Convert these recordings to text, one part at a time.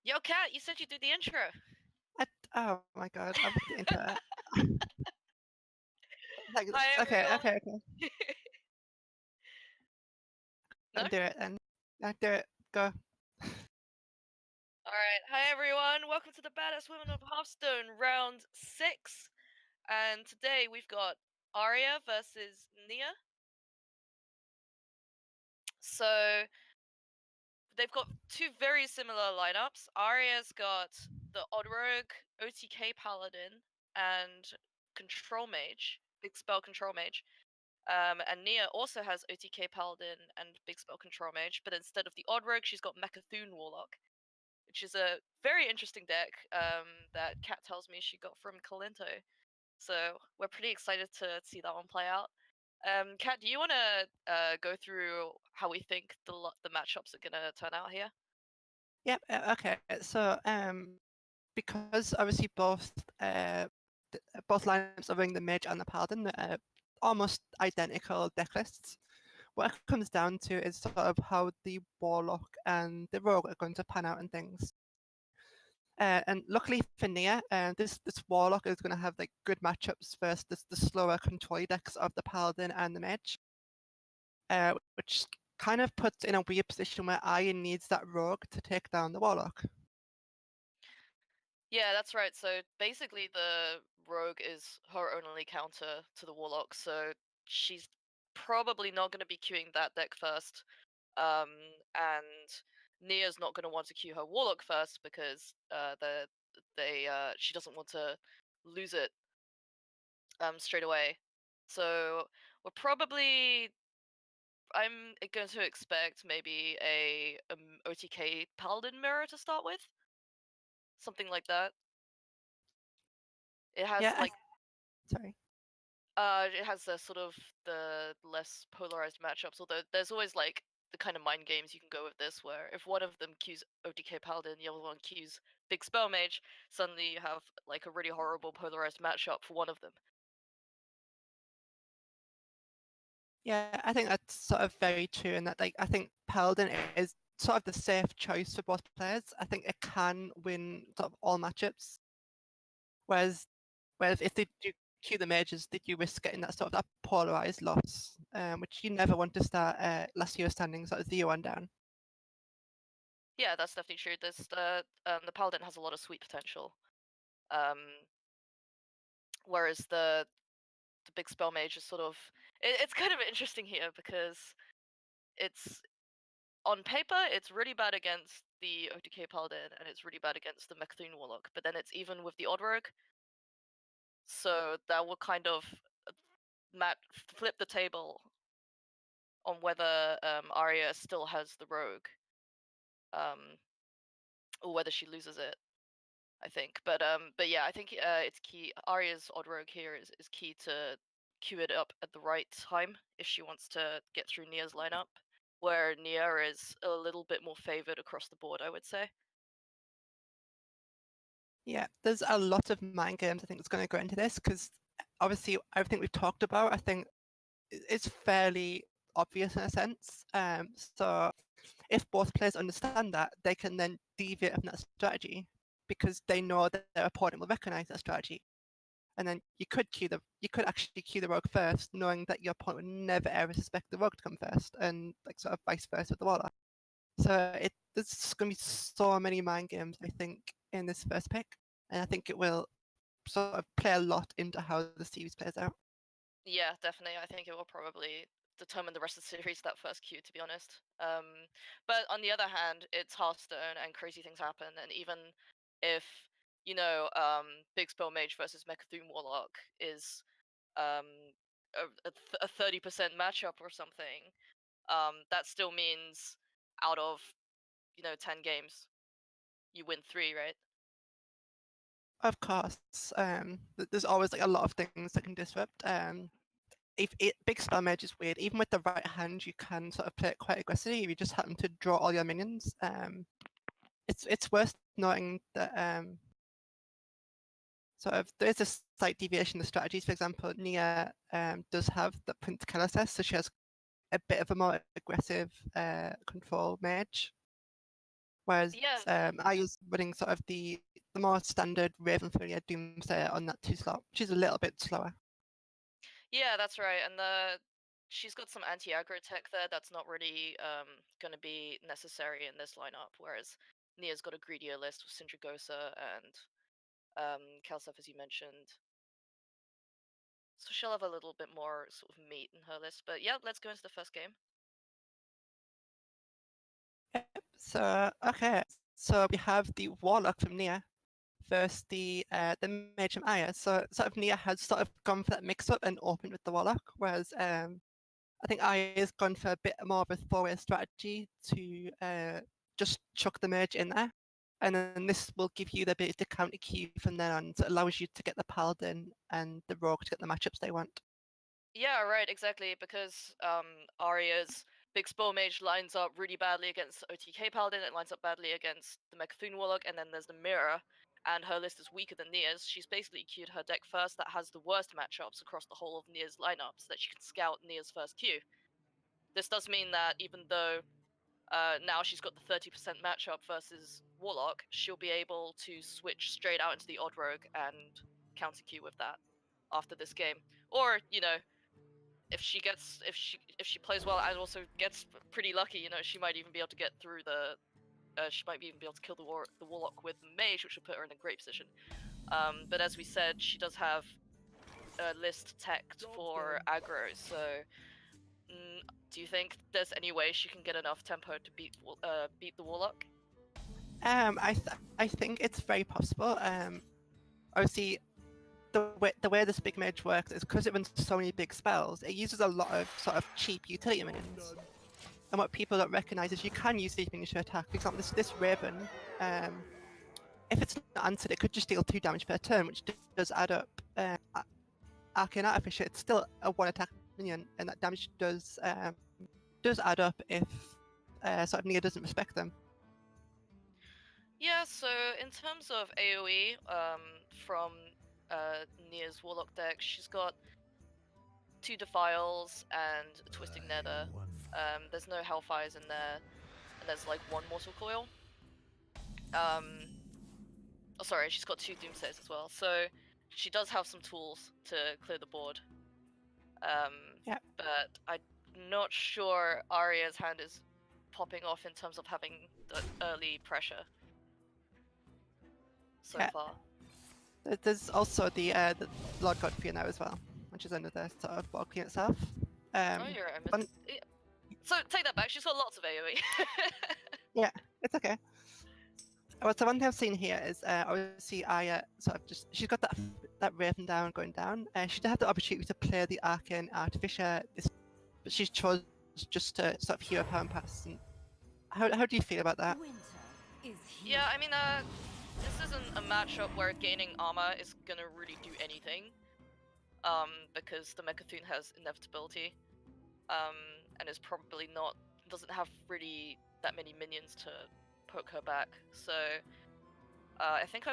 Yo, Kat, you said you'd do the intro. Oh my god, I'm into it. Like, Hi, okay, everyone. okay, okay. No? I'll do it then. I'll do it. Go. Alright. Hi, everyone. Welcome to the Badass Women of Hearthstone, round 6. And today we've got Arya versus Nia. So, they've got two very similar lineups. Arya's got the Odd Rogue, OTK Paladin, and Control Mage, Big Spell Control Mage. And Nia also has OTK Paladin and Big Spell Control Mage, but instead of the Odd Rogue, she's got Mechathune Warlock, which is a very interesting deck that Kat tells me she got from Kalinto. So we're pretty excited to see that one play out. Kat, do you want to go through how we think the matchups are gonna turn out here? Yep. Okay. So, because obviously both lineups are running the mage and the paladin, almost identical deck lists. What it comes down to is sort of how the warlock and the rogue are going to pan out and things. And luckily for Nia, this warlock is going to have like good matchups versus the slower control decks of the paladin and the mage, which kind of puts in a weird position where Arya needs that rogue to take down the warlock. Yeah, that's right. So basically, the rogue is her only counter to the warlock, so she's probably not going to be queuing that deck first. And Nia's not going to want to queue her warlock first because she doesn't want to lose it straight away. So we're probably I'm going to expect maybe a OTK Paladin mirror to start with, something like that. It has Yeah, like sorry. it has the sort of the less polarized matchups, although there's always like the kind of mind games you can go with this, where if one of them queues OTK Paladin, the other one queues Big Spell Mage, suddenly you have like a really horrible polarized matchup for one of them. Yeah, I think that's sort of very true, and that like I think Paladin is sort of the safe choice for both players. I think it can win sort of all matchups, whereas if they do queue the mages, they do risk getting that sort of that polarized loss, which you never want to start last year standing sort of 0-1 down. Yeah, that's definitely true. The Paladin has a lot of sweet potential, um, whereas the Big Spell Mage is sort of it's kind of interesting here because it's on paper, it's really bad against the OTK Paladin and it's really bad against the Mechathune Warlock, but then it's even with the Odd Rogue, so that will kind of uh, flip the table on whether Arya still has the Rogue, um, or whether she loses it. I think, but yeah, I think it's key. Arya's Odd Rogue here is key to queue it up at the right time if she wants to get through Nia's lineup, where Nia is a little bit more favored across the board, I would say. Yeah, there's a lot of mind games I think that's going to go into this because obviously everything we've talked about I think is fairly obvious in a sense. So if both players understand that, they can then deviate from that strategy because they know that their opponent will recognize that strategy. And then you could actually queue the rogue first, knowing that your opponent would never ever suspect the rogue to come first, and like sort of vice versa with the warlock. So there's going to be so many mind games I think in this first pick, and I think it will sort of play a lot into how the series plays out. Yeah, definitely. I think it will probably determine the rest of the series that first queue, to be honest. But on the other hand, it's Hearthstone and crazy things happen, and even if Big Spell Mage versus Mechathune Warlock is um, a 30% matchup or something, that still means out of 10 games, you win 3, right? Of course, there's always like a lot of things that can disrupt. Big spell mage is weird. Even with the right hand, you can sort of play it quite aggressively if you just happen to draw all your minions. It's worth noting that sort of there is a slight deviation in the strategies. For example, Nia does have the Prince Kalases, so she has a bit of a more aggressive control mage. Whereas Yeah, I was running sort of the more standard Raven Familiar Doomsayer on that 2 slot, which is a little bit slower. yeah, that's right. And she's got some anti-aggro tech there that's not really going to be necessary in this lineup. Whereas Nia's got a greedier list with Syndragosa and Kelsef, as you mentioned. So she'll have a little bit more sort of meat in her list. But yeah, let's go into the first game. Yep. So okay, so we have the Warlock from Nia versus the Mage from Arya. So sort of Nia has sort of gone for that mix-up and opened with the Warlock, whereas I think Arya's gone for a bit more of a four-way strategy to just chuck the Mage in there. And then this will give you the ability to counter queue from then on, so it allows you to get the Paladin and the Rogue to get the matchups they want. Yeah, right, exactly. Because Arya's big spell mage lines up really badly against OTK Paladin. It lines up badly against the Mechathun Warlock, and then there's the Mirror. And her list is weaker than Nia's. She's basically queued her deck first that has the worst matchups across the whole of Nia's lineup, so that she can scout Nia's first queue. This does mean that even though now she's got the 30% matchup versus Warlock, she'll be able to switch straight out into the Odd Rogue and counter queue with that after this game. Or, you know, if she plays well and also gets pretty lucky, she might even be able to get through the she might even be able to kill the warlock with the mage, which will put her in a great position. But as we said, she does have a list teched for aggro, so do you think there's any way she can get enough tempo to beat the warlock? I think it's very possible. Obviously, the way this big mage works is because it runs so many big spells, it uses a lot of sort of cheap utility minions. And what people don't recognize is you can use these minions to attack. For example, this Raven, if it's not answered, it could just deal 2 damage per turn, which does add up. Arcane Artificer, it's still a 1 attack minion, and that damage does add up if sort of Nia doesn't respect them. Yeah, so in terms of AoE, from Nia's Warlock deck, she's got 2 Defiles and a Twisting Nether. There's no Hellfires in there, and there's like 1 Mortal Coil. Oh, sorry, she's got 2 Doomsays as well, so she does have some tools to clear the board. Yeah. But I'm not sure Arya's hand is popping off in terms of having the early pressure so far. There's also the Lord Godfrey now as well, which is another sort of board clean itself. Oh, you're right. So take that back. She's got lots of AoE. Yeah, it's okay. Well, so one thing I've seen here is obviously Arya sort of she's got that Raven down going down. She did have the opportunity to play the Arcane Artificer, but she's chose just to sort of hero power and pass. And how do you feel about that? Yeah, I mean, this isn't a matchup where gaining armor is gonna really do anything. Because the Mechathun has inevitability. And is probably doesn't have really that many minions to poke her back. So I think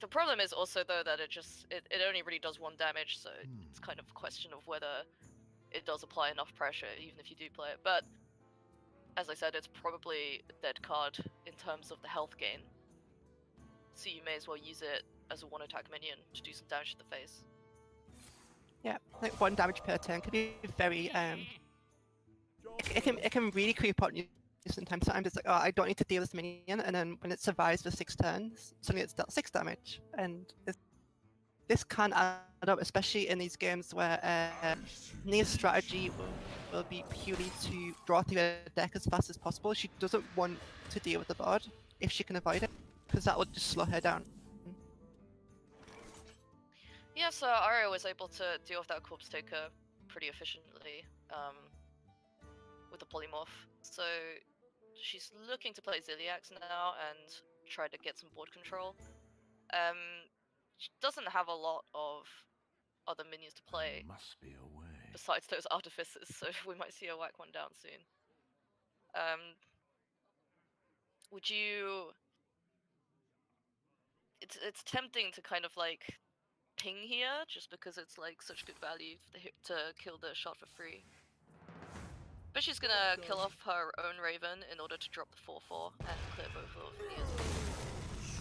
the problem is also though that it only really does 1 damage, so it's kind of a question of whether it does apply enough pressure even if you do play it. But as I said, it's probably a dead card in terms of the health gain. So you may as well use it as a 1 attack minion to do some damage to the face. Yeah, like 1 damage per turn could be very it can really creep on you sometimes. Sometimes it's like, oh, I don't need to deal this minion, and then when it survives for 6 turns, suddenly it's dealt 6 damage. And this can add up, especially in these games where Nia's strategy will be purely to draw through her deck as fast as possible. She doesn't want to deal with the board if she can avoid it, because that would just slow her down. Yeah, so Arya was able to deal with that Corpse Taker pretty efficiently with the Polymorph. So she's looking to play Ziliax now and try to get some board control. She doesn't have a lot of other minions to play. Must be a way. Besides those artificers, so we might see her whack 1 down soon. Would you... It's tempting to kind of like ping here, just because it's like such good value to kill the shot for free. But she's gonna kill off her own Raven in order to drop the 4/4 and clear both of Nia's minions.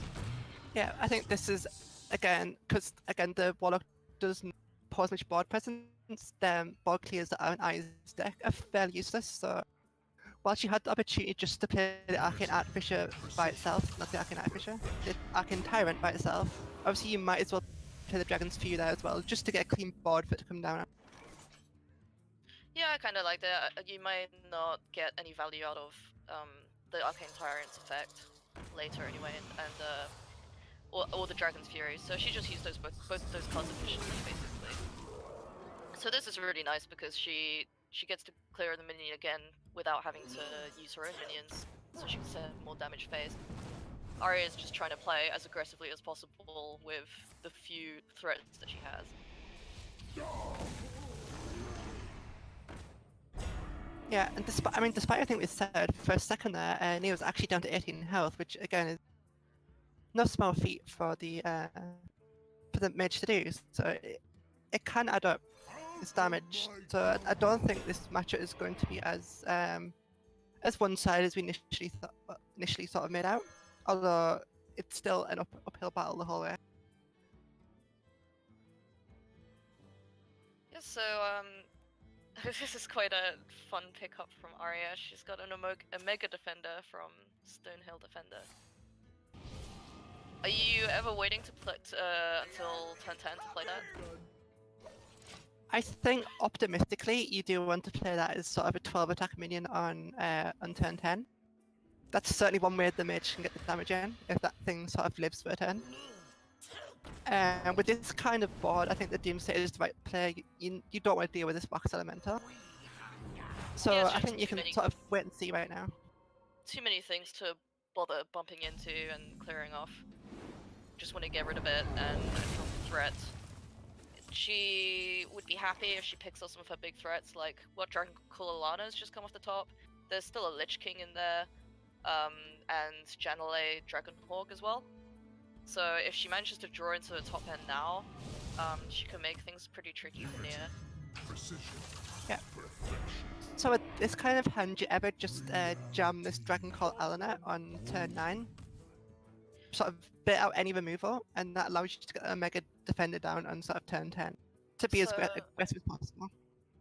Yeah, I think this is, again, because again, the Warlock doesn't pose much board presence, then board clears that Iron Eyes deck are fairly useless, so while she had the opportunity just to play the Arcane Artificer by itself, not the Arcane Artificer, the Arcane Tyrant by itself, obviously you might as well play the Dragon's Fury there as well, just to get a clean board for it to come down. Yeah, I kind of like that. You might not get any value out of the Arcane Tyrant's effect later anyway, or the Dragon's Fury. So she just used both those cards efficiently, basically. So this is really nice because she gets to clear the minion again without having to use her own minions, so she can send more damage phase. Arya is just trying to play as aggressively as possible with the few threats that she has. Yeah, and despite everything we said, for a second there, Nia was actually down to 18 health, which again is no small feat for the mage to do. So it can add up its damage. So I don't think this matchup is going to be as one-sided as we initially sort of made out. Although it's still an uphill battle the whole way. Yeah, so this is quite a fun pickup from Arya. She's got an Omega Defender from Stonehill Defender. Are you ever waiting to play until turn 10 to play that? I think optimistically you do want to play that as sort of a 12 attack minion on turn 10. That's certainly one way the mage can get the damage in, if that thing sort of lives for a turn. With this kind of board, I think the Doomsday is the right play. You don't want to deal with this box elemental. So Yeah, I think you can sort of wait and see right now. Too many things to bother bumping into and clearing off. Just want to get rid of it and drop the threat. She would be happy if she picks up some of her big threats, like what Dragon Kulalana's just come off the top. There's still a Lich King in there, and Janale Dragonhawk as well. So if she manages to draw into the top end now, she can make things pretty tricky for Nia. Yeah. So with this kind of hand, you ever just jam this Dragon called Alana on turn 9? Sort of bit out any removal, and that allows you to get a Mega Defender down on sort of turn 10 to be as aggressive as possible.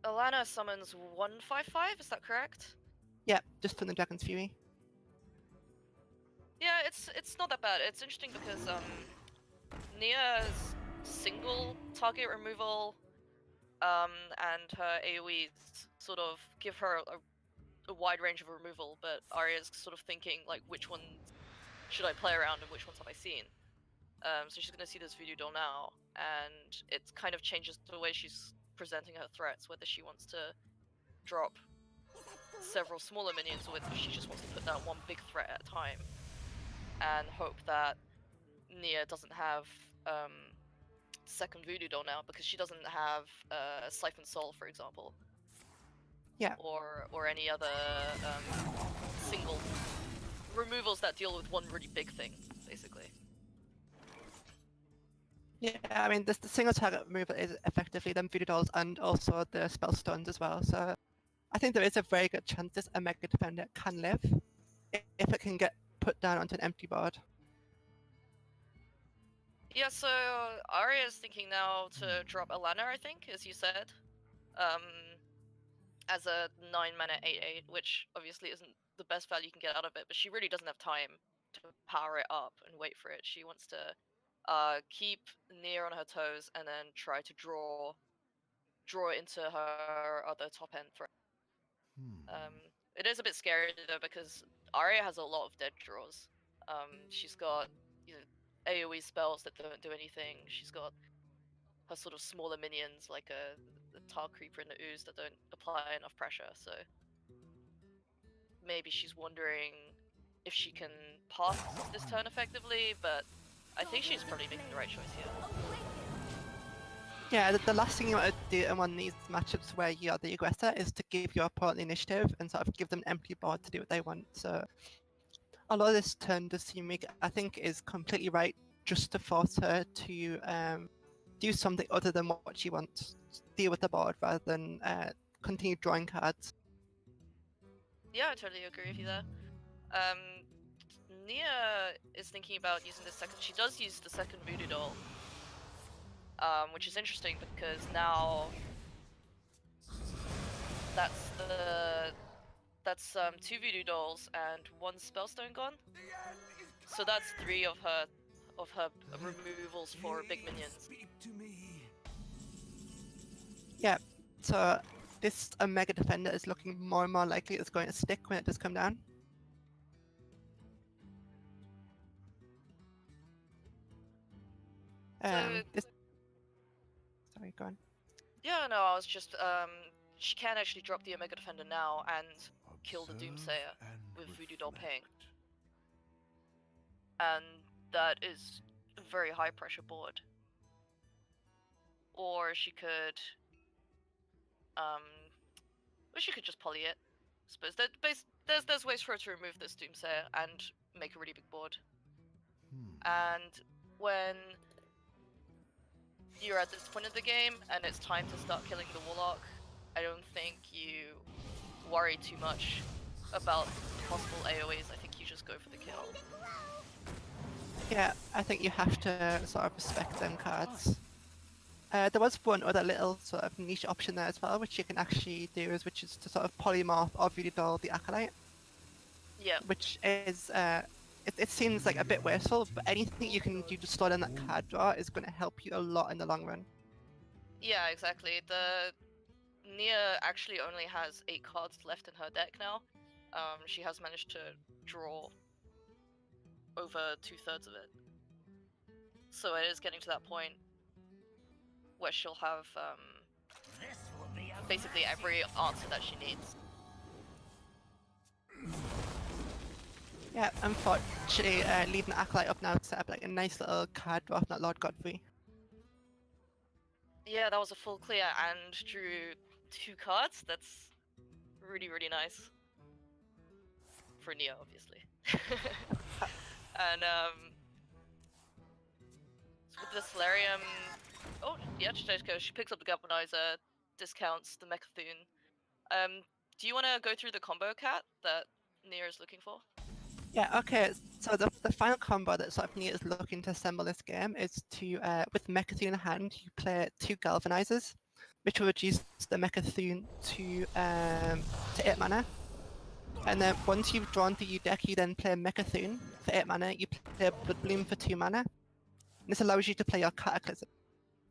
Alana summons 1/5/5, is that correct? Yeah, just from the Dragon's Fury. Yeah, it's not that bad. It's interesting because Nia's single target removal and her AoEs sort of give her a wide range of removal, but Arya's sort of thinking like which ones should I play around and which ones have I seen. So she's gonna see this Voodoo Doll now, and it kind of changes the way she's presenting her threats, whether she wants to drop several smaller minions or whether she just wants to put down one big threat at a time and hope that Nia doesn't have second Voodoo Doll now, because she doesn't have Siphon Soul, for example. Yeah. Or any other single removals that deal with one really big thing, basically. Yeah, I mean, the single target removal is effectively them Voodoo Dolls and also the Spell Stones as well. So I think there is a very good chance this Omega Defender can live if it can get put down onto an empty board. Yeah, so Arya is thinking now to drop Alana, I think, as you said, as a 9-mana 8/8, which obviously isn't the best value you can get out of it, but she really doesn't have time to power it up and wait for it. She wants to keep Nia on her toes and then try to draw into her other top end threat. It is a bit scary though, because Arya has a lot of dead draws. She's got AoE spells that don't do anything. She's got her sort of smaller minions like the Tar Creeper and the Ooze that don't apply enough pressure. So maybe she's wondering if she can pass this turn effectively, but I think she's probably making the right choice here. Yeah, the last thing you want to do in one of these matchups where you are the aggressor is to give your opponent the initiative and sort of give them an empty board to do what they want. So a lot of this turn does seem like, I think, is completely right, just to force her to do something other than what she wants, deal with the board rather than continue drawing cards. Yeah, I totally agree with you there. Nia is thinking about using the second. She does use the second voodoo doll, which is interesting because now that's two voodoo dolls and one spellstone gone. So that's three of her removals for big minions. Yeah, so this Mega Defender is looking more and more likely it's going to stick when it does come down. Sorry, go on. Yeah, no, I was just she can actually drop the Omega Defender now and kill the Doomsayer with Voodoo Doll paying. And that is a very high pressure board. Or she could just poly it. I suppose there's ways for her to remove this Doomsayer and make a really big board. And when you're at this point of the game and it's time to start killing the Warlock, I don't think you worry too much about possible AoEs. I think you just go for the kill. Yeah, I think you have to sort of respect them cards. There was one other little sort of niche option there as well, which you can actually do, which is to sort of polymorph or Voodoo Doll the Acolyte. Yeah. Which is, it seems like a bit wasteful, but anything you can do to slow down that card draw is going to help you a lot in the long run. Yeah, exactly. The Nia actually only has 8 cards left in her deck now. She has managed to draw over 2/3 of it. So it is getting to that point where she'll have basically every answer that she needs. Yeah, unfortunately, leaving the Acolyte up now to set up like a nice little card draw from that Lord Godfrey. Yeah, that was a full clear and drew 2 cards. That's really, really nice. For Nia, obviously. And so with the Solarium, oh yeah, she picks up the Galvanizer, discounts the Mechathune. Do you want to go through the combo cat that Nia is looking for? Yeah, okay, so the final combo that sort of Nia is looking to assemble this game is to, with Mechathune in hand, you play 2 Galvanizers, which will reduce the Mechathune to 8 mana. And then once you've drawn through your deck, you then play Mechathune for 8 mana, you play Blood Bloom for 2 mana. And this allows you to play your Cataclysm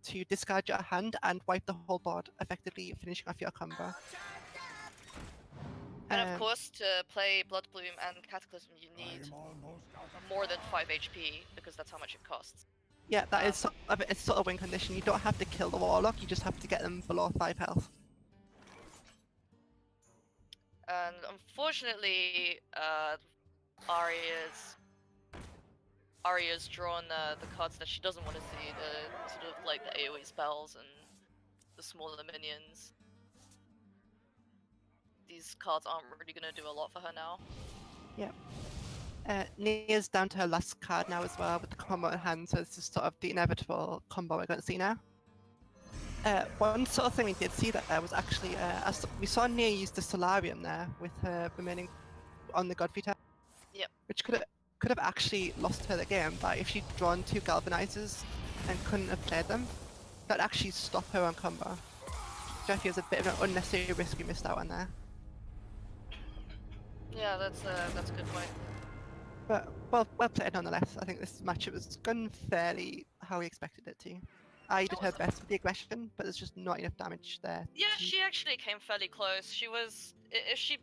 to discard your hand and wipe the whole board, effectively finishing off your combo. And of course, to play Blood Bloom and Cataclysm, you need more than 5 HP, because that's how much it costs. Yeah, that is it's sort of win condition. You don't have to kill the Warlock, you just have to get them below 5 health. And unfortunately, Arya's drawn the cards that she doesn't want to see, the sort of like the AoE spells and the smaller minions. These cards aren't really going to do a lot for her now. Yeah. Nia's down to her last card now as well with the combo in hand, so this is sort of the inevitable combo we're going to see now. One sort of thing we did see there was actually, we saw Nia use the Solarium there with her remaining on the Godfrey tab. Yep. Which could have actually lost her the game, but if she'd drawn 2 Galvanizers and couldn't have played them, that'd actually stop her on combo. Which I feel is a bit of an unnecessary risk we missed out on there. Yeah, that's a good point. But well played nonetheless. I think this matchup was gone fairly how we expected it to. I did her best with the aggression, but there's just not enough damage there. Yeah, she actually came fairly close. She was, if she'd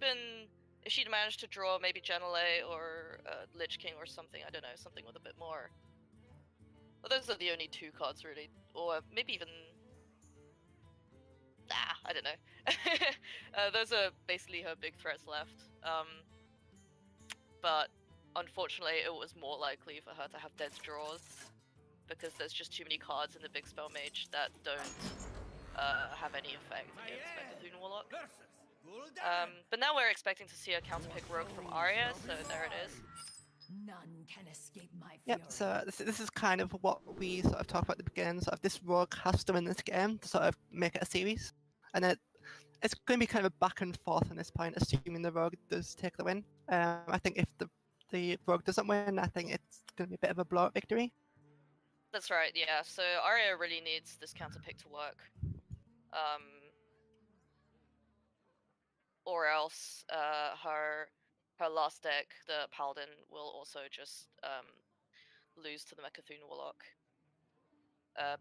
managed to draw maybe Genele or Lich King or something, I don't know, something with a bit more. Well, those are the only 2 cards really, or maybe even. I don't know. Those are basically her big threats left. But unfortunately, it was more likely for her to have dead draws, because there's just too many cards in the big spell mage that don't have any effect against Mechathune Warlock. But now we're expecting to see a counterpick rogue from Arya, so there it is. None can escape my fury. Yep, so this is kind of what we sort of talked about at the beginning, sort of this rogue has to win this game to sort of make it a series. And it's going to be kind of a back and forth on this point, assuming the rogue does take the win. I think if the rogue doesn't win, I think it's going to be a bit of a blowout victory. That's right, yeah. So Arya really needs this counter pick to work. Or else her last deck, the Paladin, will also just lose to the Mechathune Warlock.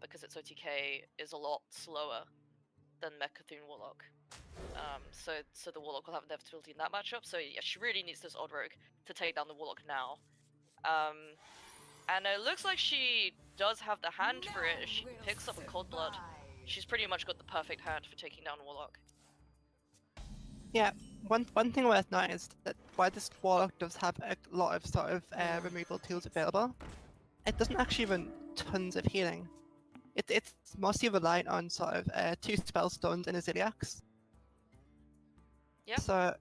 Because its OTK is a lot slower than Mechathune Warlock. So the Warlock will have inevitability in that matchup. So yeah, she really needs this Odd Rogue to take down the Warlock now. And it looks like she does have the hand for it. If she picks up a Cold Blood, she's pretty much got the perfect hand for taking down Warlock. Yeah, one thing worth noting is that while this Warlock does have a lot of sort of removal tools available, it doesn't actually run tons of healing. It's mostly reliant on sort of 2 Spellstones and a Ziliax. Yeah. So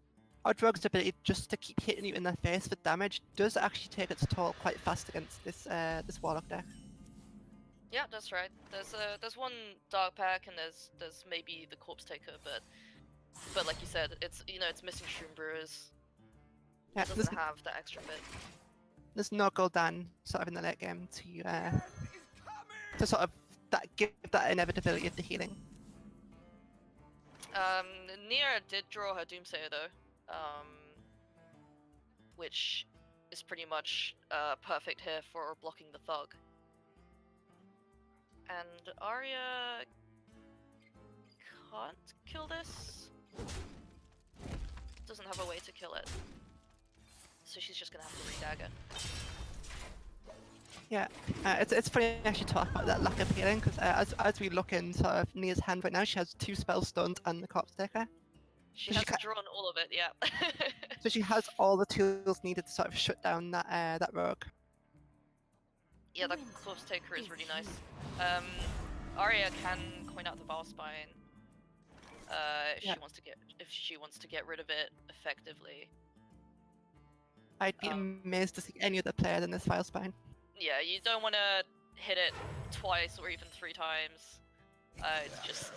Odd Rogue's ability just to keep hitting you in the face for damage does actually take its toll quite fast against this this Warlock deck. Yeah, that's right. There's one Dark Pack and there's maybe the Corpse Taker, but like you said, it's it's missing Shroom Brewers. Yeah, It doesn't have that extra bit. There's no Gul'dan sort of in the late game to sort of give that inevitability of the healing. Nia did draw her Doomsayer though, which is pretty much perfect here for blocking the Thug. And Arya can't kill this. Doesn't have a way to kill it. So she's just gonna have to re-dagger. Yeah, it's funny I actually talk about that lack of healing because as we look in sort of Nia's hand right now, she has 2 Spellstones and the Corpse Taker. She has drawn all of it, yeah. So she has all the tools needed to sort of shut down that rogue. Yeah, the Corpse Taker is really nice. Arya can coin out the BAWOH Spine if she wants to get rid of it effectively. I'd be amazed to see any other player than this Vile Spine. Yeah, you don't want to hit it twice or even 3 times. It's just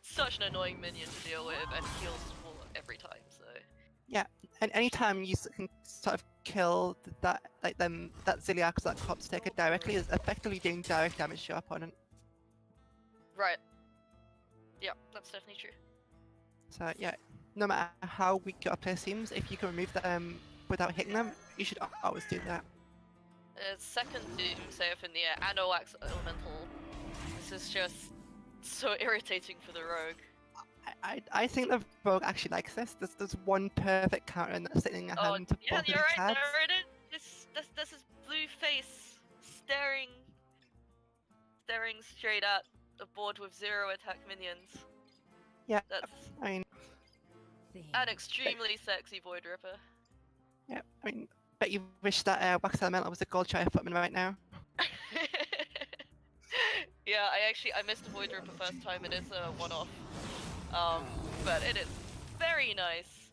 such an annoying minion to deal with and heals full every time. So yeah, and anytime you can sort of kill that Ziliax or that Corpse Taker directly is effectively doing direct damage to your opponent. Right. Yeah, that's definitely true. So yeah, no matter how weak your player seems, if you can remove them without hitting them, you should always do that. Second Doomsayer for Nia and Oax Elemental. This is just so irritating for the rogue. I think the rogue actually likes this. There's one perfect counter and that's sitting in your hand to both of you're these right, cards. This is blue face staring straight at a board with 0 attack minions. Yeah, that's I mean, an extremely sexy Void Ripper. Yeah, I mean, bet you wish that Wax Elemental was a gold Shire footman right now. Yeah, I missed a Void Ripper first time. It is a one-off, but it is very nice.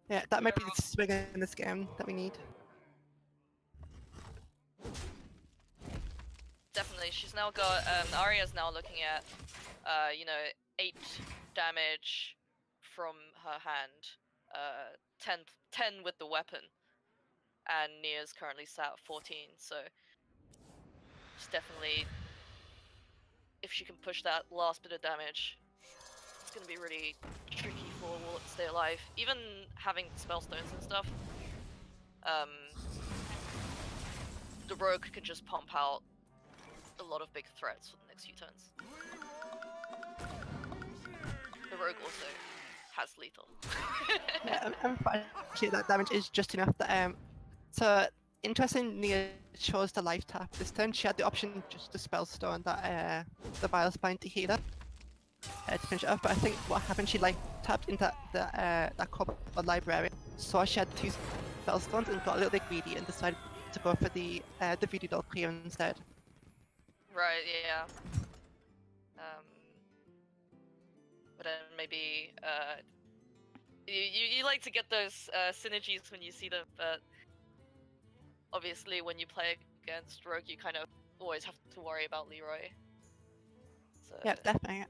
Yeah, that might be the swing in this game that we need. Definitely, she's now got Arya's now looking at 8 damage from her hand, 10 with the weapon, and Nia's currently sat at 14. So it's definitely, if she can push that last bit of damage, it's gonna be really tricky for Warlock to stay alive. Even having spellstones and stuff, the rogue can just pump out a lot of big threats for the next few turns. The rogue also has lethal. Yeah, unfortunately that damage is just enough that so interesting, Nia chose the life tap this turn. She had the option just to spellstone that the Vile Spine to heal her to finish it off, but I think what happened, she life tapped into that cupboard library, so she had 2 spellstones and got a little bit greedy and decided to go for the Voodoo Doll clear instead. Right, yeah. But then maybe you like to get those synergies when you see them, but obviously when you play against Rogue, you kind of always have to worry about Leroy. So... Yeah, definitely.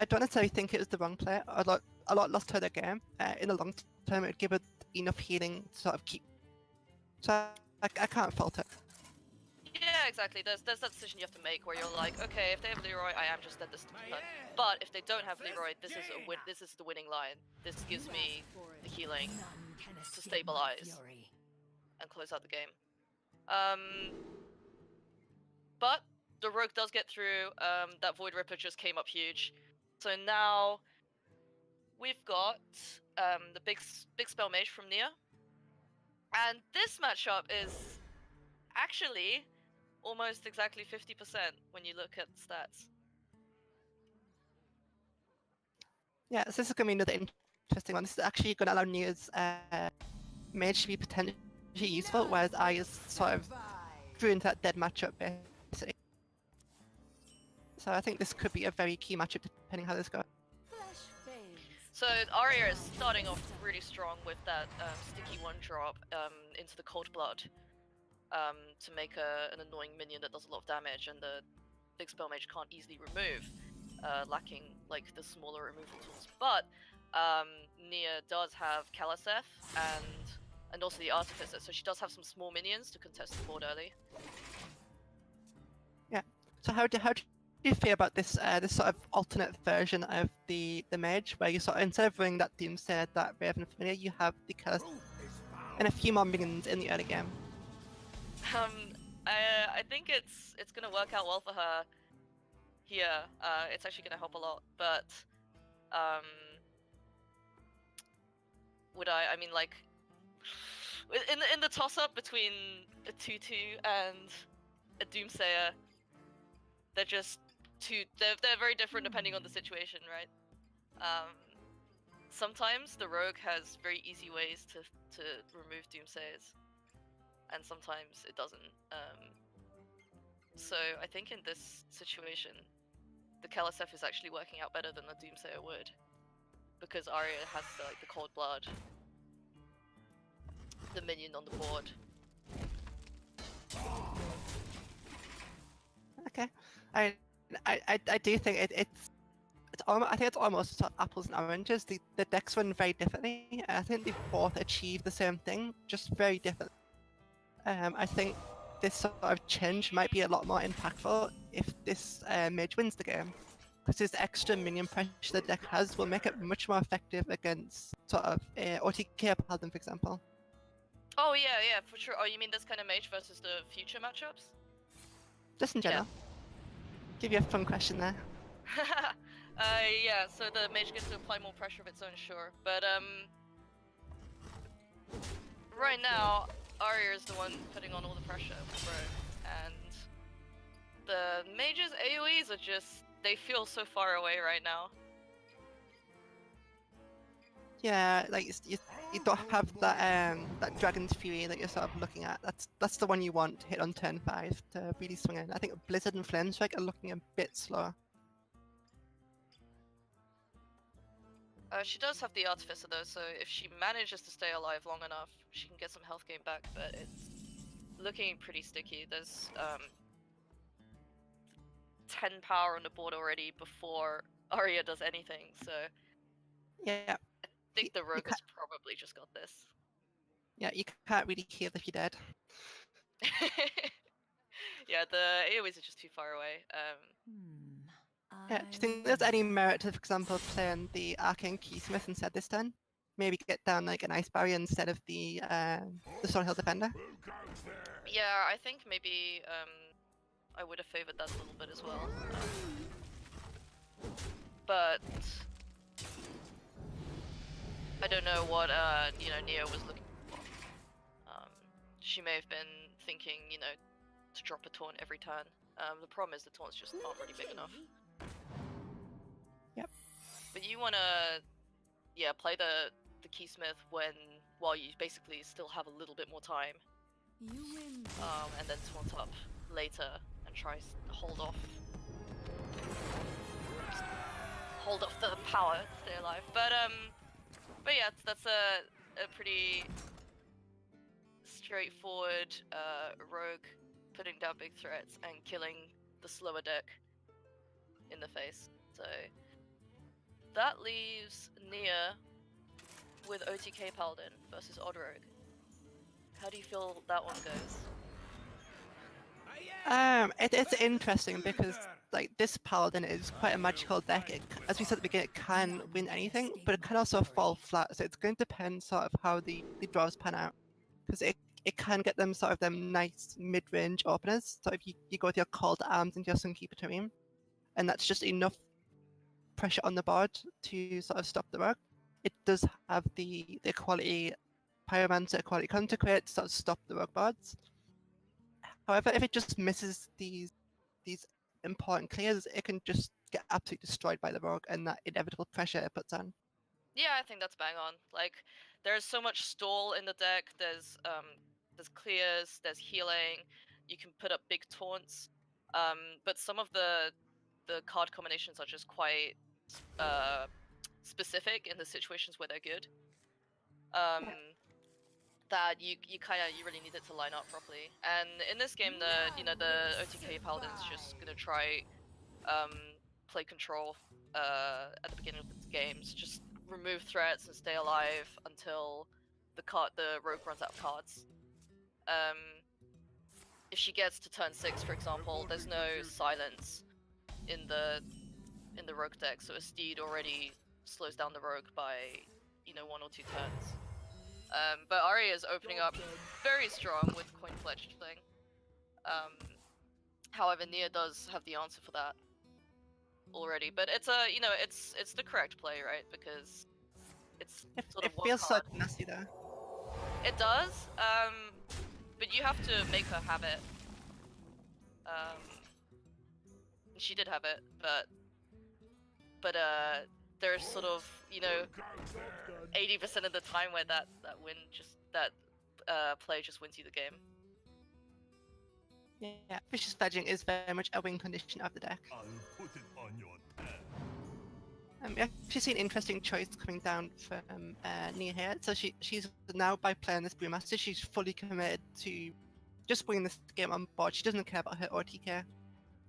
I don't necessarily think it was the wrong play. A lot lost her the game. In the long term, it would give her enough healing to sort of keep. So I can't fault it. Yeah, exactly. There's that decision you have to make where you're like, okay, if they have Leroy, I am just dead this turn. But if they don't have Leroy, this is a win. This is the winning line. This gives me the healing to stabilize and close out the game. But the rogue does get through. That Void Ripper just came up huge. So now we've got the big spell mage from Nia, and this matchup is actually almost exactly 50% when you look at stats. Yeah, so this is going to be another interesting one. This is actually going to allow Nia's mage to be potentially useful, whereas Arya's sort of drew into that dead matchup basically. So I think this could be a very key matchup depending how this goes. So Arya is starting off really strong with that sticky one drop into the Cold Blood to make an annoying minion that does a lot of damage, and the big spell mage can't easily remove, lacking like the smaller removal tools. But Nia does have Kalaseth and also the Artificer, so she does have some small minions to contest the board early. Yeah. So how do you feel about this this sort of alternate version of the mage, where you sort of, instead of running that Doomsayer, that Raven Familiar, you have the Kalaseth and a few more minions in the early game? I think it's gonna work out well for her here. It's actually gonna help a lot, but would I mean, like, in the toss up between a 2/2 and a Doomsayer, they're just they're very different depending on the situation, right? Sometimes the rogue has very easy ways to remove Doomsayers, and sometimes it doesn't. So I think in this situation, the Kalaseth is actually working out better than the Doomsayer would, because Arya has the Cold Blood, the minion on the board. Okay, I do think it's almost, I think it's almost sort of apples and oranges. The decks run very differently. I think they both achieve the same thing, just very different. I think this sort of change might be a lot more impactful if this mage wins the game, because this extra minion pressure the deck has will make it much more effective against sort of OTK Paladin, for example. Oh yeah, for sure. Oh, you mean this kind of mage versus the future matchups? Just in general. Give you a fun question there. Yeah, so the mage gets to apply more pressure of its own, sure. But right now, Arya is the one putting on all the pressure with Rogue, and the mage's AoEs are just, they feel so far away right now. Yeah, like you don't have that Dragon's Fury that you're sort of looking at. That's the one you want to hit on turn 5 to really swing in. I think Blizzard and Flamestrike are looking a bit slower. She does have the Artificer though, so if she manages to stay alive long enough, she can get some health gain back, but it's looking pretty sticky. There's 10 power on the board already before Arya does anything, so Yeah. I think the rogue has probably just got this. Yeah, you can't really heal if you're dead. Yeah, the AoEs are just too far away. Yeah, do you think there's any merit to, for example, playing the Arcane Keysmith instead this turn? Maybe get down like an Ice Barrier instead of the Stonehill Defender? Yeah, I think maybe I would have favored that a little bit as well. But I don't know what Nia was looking for. She may have been thinking, to drop a taunt every turn. The problem is the taunts just aren't really big enough. Yep. But you wanna, play the Keysmith while you basically still have a little bit more time. And then taunt up later and try hold off the power to stay alive. But yeah, that's a pretty straightforward rogue putting down big threats and killing the slower deck in the face. So that leaves Nia with OTK Paladin versus Odd Rogue. How do you feel that one goes? It's interesting because like this paladin is quite a magical deck. As we said at the beginning, it can win anything, but it can also fall flat. So it's going to depend sort of how the draws pan out, because it can get them sort of them nice mid-range openers. So if you go with your Called Arms into your Sunkeeper Terrain, and that's just enough pressure on the board to sort of stop the rogue. It does have the quality Pyromancer, quality Consecrate to sort of stop the rogue boards. However, if it just misses these important clears, it can just get absolutely destroyed by the rogue and that inevitable pressure it puts on. Yeah, I think that's bang on. Like, there's so much stall in the deck. There's clears, there's healing. You can put up big taunts. But some of the card combinations are just quite specific in the situations where they're good. That you really need it to line up properly. And in this game, the OTK Paladin's just gonna try play control at the beginning of the games. Just remove threats and stay alive until the rogue runs out of cards. If she gets to turn 6, for example, there's no silence in the rogue deck, so a steed already slows down the rogue by 1 or 2 turns. But Arya is opening up very strong with coin fletching. However, Nia does have the answer for that already, but it's it's the correct play, right? Because it's sort of it feels card. so messy though. It does, but you have to make her have it. She did have it, but there's sort of 80% of the time where that play just wins you the game. Yeah, Vicious Fledging is very much a win condition of the deck. I'll put it on your tab. We actually see an interesting choice coming down from Nia here. So she's now, by playing this Brewmaster, she's fully committed to just winning this game on board. She doesn't care about her OTK,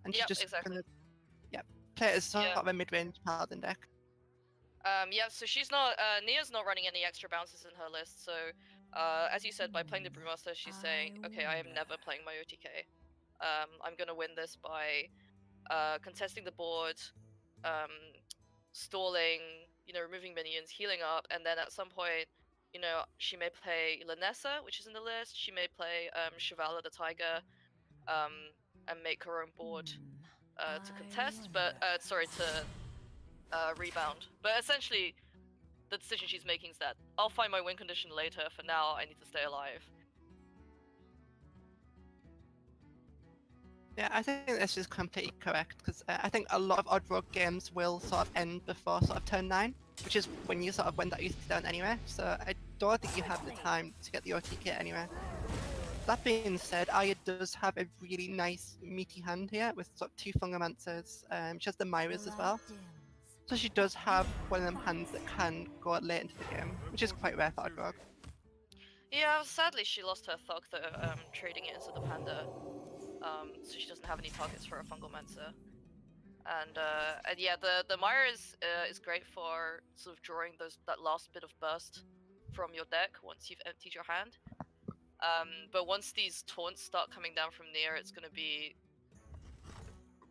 and she's just exactly. gonna play it as sort of a mid-range paladin deck. So she's not Nia's not running any extra bounces in her list. So as you said, by playing the Brewmaster, she's saying, okay, I am never playing my OTK. I'm gonna win this by contesting the board, stalling, removing minions, healing up, and then at some point, she may play Lanessa, which is in the list. She may play Shivala the Tiger, and make her own board to contest, but to rebound. But essentially, the decision she's making is that I'll find my win condition later. For now, I need to stay alive. Yeah, I think this is completely correct, because I think a lot of Odd Rogue games will sort of end before sort of turn 9, which is when you sort of win that UC down anyway, so I don't think you have the time to get the OTK anyway. That being said, Arya does have a really nice meaty hand here with sort of 2 Fungomancers. She has the Myras as well. So she does have one of them hands that can go late into the game, which is quite rare for Odd Rogue. Yeah, sadly she lost her Thug though, trading it into the Panda. So she doesn't have any targets for a Fungomancer. And yeah, the Myra is great for sort of drawing that last bit of burst from your deck once you've emptied your hand. But once these taunts start coming down from near, it's going to be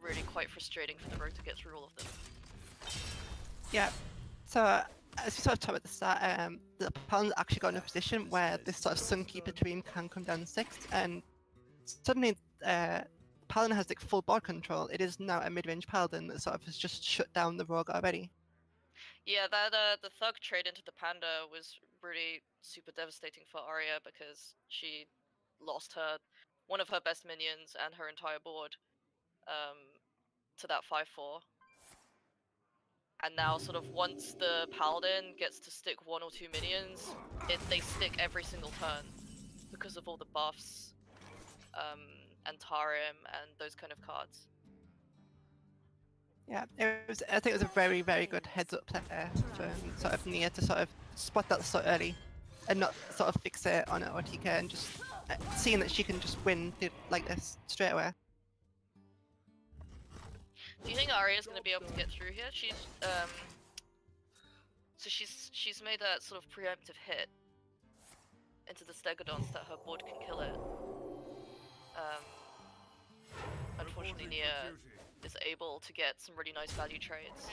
really quite frustrating for the rogue to get through all of them. Yeah, so as we sort of talked at the start, the Paladin actually got in a position where this sort of Sunkeeper Terrain can come down 6th, and suddenly Paladin has like full board control. It is now a mid-range Paladin that sort of has just shut down the rogue already. Yeah, that the Thug trade into the Panda was really super devastating for Arya because she lost one of her best minions and her entire board to that 5/4. And now, sort of, once the Paladin gets to stick 1 or 2 minions, they stick every single turn because of all the buffs and Tarim and those kind of cards. Yeah, I think it was a very, very good heads-up play from sort of Nia to sort of spot that so early and not sort of fixate on it or TK and just seeing that she can just win like this straight away. Do you think Arya's going to be able to get through here? she's made that sort of preemptive hit into the Stegodons that her board can kill it. Unfortunately, Nia is able to get some really nice value trades.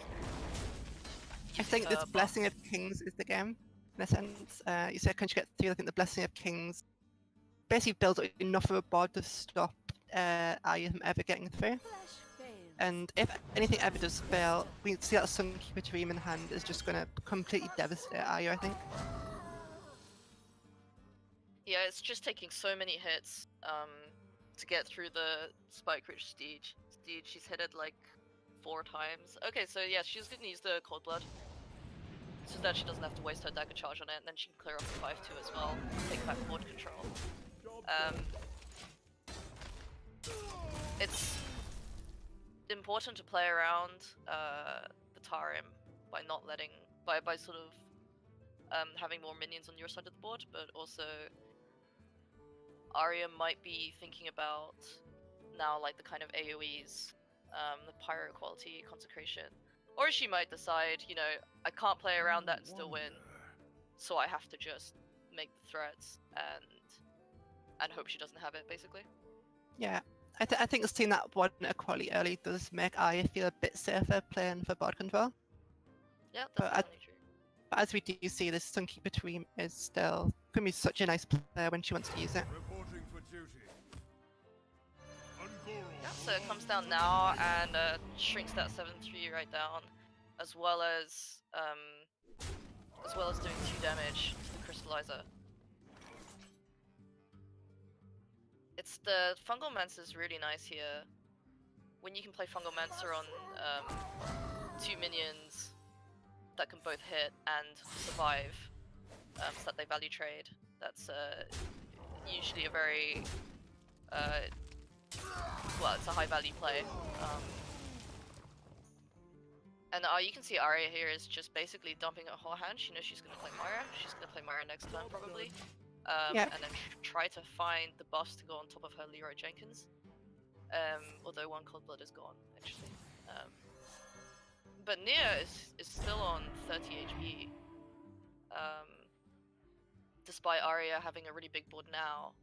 I think this Blessing of Kings is the game, in a sense. You said, can she get through? I think the Blessing of Kings basically builds up enough of a board to stop Arya from ever getting through. And if anything ever does fail, we see that Sunkeeper Dream in hand is just going to completely devastate Arya, I think. Yeah, it's just taking so many hits to get through the Spike Rich stage. She's hit it like 4 times. Okay, so yeah, she's gonna use the Cold Blood, so that she doesn't have to waste her dagger charge on it, and then she can clear off the 5-2 as well, take back board control. It's important to play around the Tarim by not letting, by sort of having more minions on your side of the board, but also Arya might be thinking about now like the kind of AoEs, the pyro quality consecration, or she might decide, you know, I can't play around that and still win, so I have to just make the threats and hope she doesn't have it, basically. Yeah, I think seeing that board equality early does make Arya feel a bit safer playing for board control. Yeah, that's definitely true. But as we do see, this Sunkeeper Dream is still going to be such a nice player when she wants to use it. Reporting for duty. Yeah, so it comes down now and shrinks that 7-3 right down, as well as doing 2 damage to the Crystallizer. It's the Fungal Mancer is really nice here. When you can play Fungal Mancer on 2 minions that can both hit and survive, so that they value trade, that's usually a very well, it's a high value play. And you can see Arya here is just basically dumping her whole hand. She knows she's going to play Myra. She's going to play Myra next turn probably. Yeah. And then try to find the buffs to go on top of her Leroy Jenkins. Although 1 Cold Blood is gone, actually. But Nia is still on 30 HP. Despite Arya having a really big board now.